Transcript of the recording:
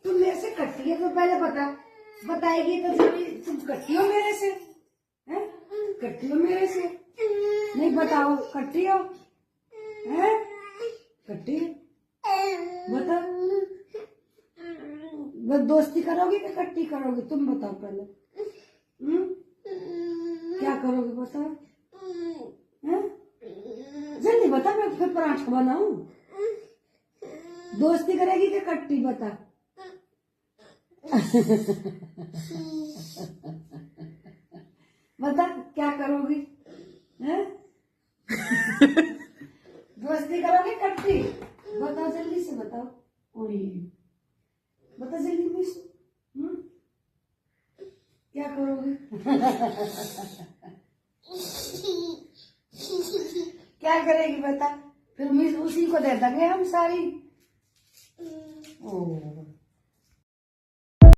तुम मेरे से कटती है तो पहले बताएगी तो तुम कटती हो मेरे से, हैं? कटती हो मेरे से? नहीं बताओ, कटती हो? हैं? कटती हो? बताओ, बस दोस्ती करोगी कि कट्टी करोगी? तुम बताओ पहले। क्या करोगे बताओ? हैं? जल्दी बता, मैं फिर पराठा बनाऊं। दोस्ती करेगी कि कट्टी? बता। बता क्या करोगी? हैं? दोस्ती करोगी कट्टी? बताओ जल्दी से बताओ। ओए बता जल्दी मिस। क्या करोगी? क्या करेगी बता? फिर मिस उसी को दे देंगे हम सारी। ओ